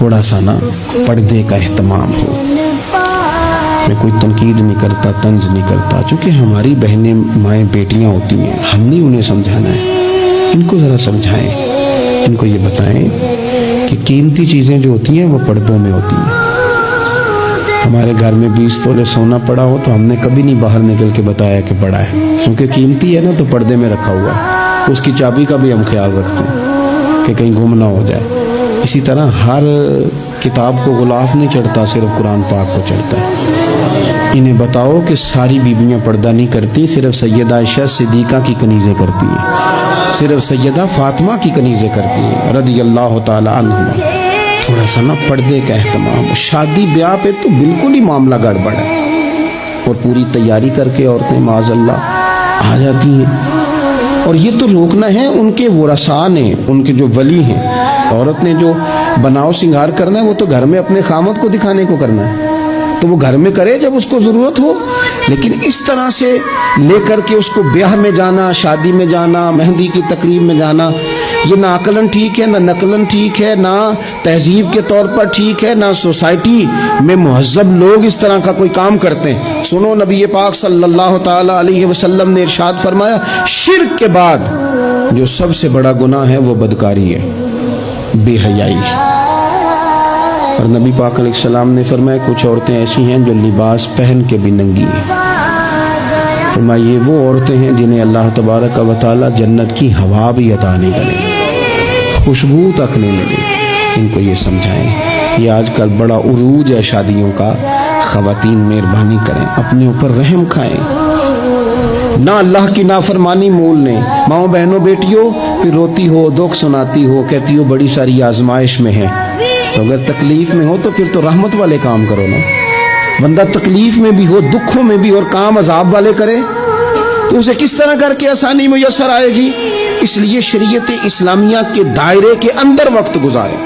تھوڑا سا نا پردے کا اہتمام ہو. میں کوئی تنقید نہیں کرتا، طنز نہیں کرتا، چونکہ ہماری بہنیں مائیں بیٹیاں ہوتی ہیں، ہم نہیں انہیں سمجھانا ہے. ان کو ذرا سمجھائیں، ان کو یہ بتائیں کہ قیمتی چیزیں جو ہوتی ہیں وہ پردوں میں ہوتی ہیں. ہمارے گھر میں 20 تولے سونا پڑا ہو تو ہم نے کبھی نہیں باہر نکل کے بتایا کہ پڑا ہے، کیونکہ قیمتی ہے نا تو پردے میں رکھا ہوا ہے. اس کی چابی کا بھی ہم خیال رکھتے ہیں کہ کہیں گم نہ ہو جائے. اسی طرح ہر کتاب کو غلاف نہیں چڑھتا، صرف قرآن پاک کو چڑھتا ہے. انہیں بتاؤ کہ ساری بیویاں پردہ نہیں کرتی، صرف سیدہ عائشہ صدیقہ کی کنیزیں کرتی ہیں، صرف سیدہ فاطمہ کی کنیزیں کرتی ہیں رضی اللہ تعالی عنہما. تھوڑا سا نا پردے کا اہتمام. شادی بیاہ پہ تو بالکل ہی معاملہ گڑبڑ ہے، اور پوری تیاری کر کے عورتیں معاذ اللہ آ جاتی ہیں. اور یہ تو روکنا ہے ان کے ورثاء نے، ان کے جو ولی ہیں. عورت نے جو بناؤ سنگار کرنا ہے وہ تو گھر میں اپنے خامد کو دکھانے کو کرنا ہے، تو وہ گھر میں کرے جب اس کو ضرورت ہو. لیکن اس طرح سے لے کر کے اس کو بیاہ میں جانا، شادی میں جانا، مہندی کی تقریب میں جانا، یہ نہ عقلاً ٹھیک ہے، نہ نقلاً ٹھیک ہے، نہ تہذیب کے طور پر ٹھیک ہے، نہ سوسائٹی میں مہذب لوگ اس طرح کا کوئی کام کرتے ہیں. سنو، نبی پاک صلی اللہ تعالی علیہ وسلم نے ارشاد فرمایا، شرک کے بعد جو سب سے بڑا گناہ ہے وہ بدکاری ہے، بے حیائی ہے. اور نبی پاک علیہ السلام نے فرمایا کچھ عورتیں ایسی ہیں جو لباس پہن کے بھی ننگی ہیں. فرمایا یہ وہ عورتیں ہیں جنہیں اللہ تبارک و تعالی جنت کی ہوا بھی عطا نہیں کرے، خوشبو تک نہیں ملے. ان کو یہ سمجھائیں. یہ آج کل بڑا عروج ہے شادیوں کا. خواتین مہربانی کریں، اپنے اوپر رحم کھائیں، نہ اللہ کی نافرمانی مول لیں. ماؤں بہنوں بیٹیوں پھر روتی ہو، دکھ سناتی ہو، کہتی ہو بڑی ساری آزمائش میں ہے. تو اگر تکلیف میں ہو تو پھر تو رحمت والے کام کرو نا. بندہ تکلیف میں بھی ہو، دکھوں میں بھی، اور کام عذاب والے کرے تو اسے کس طرح کر کے آسانی میسر آئے گی؟ اس لیے شریعت اسلامیہ کے دائرے کے اندر وقت گزارے.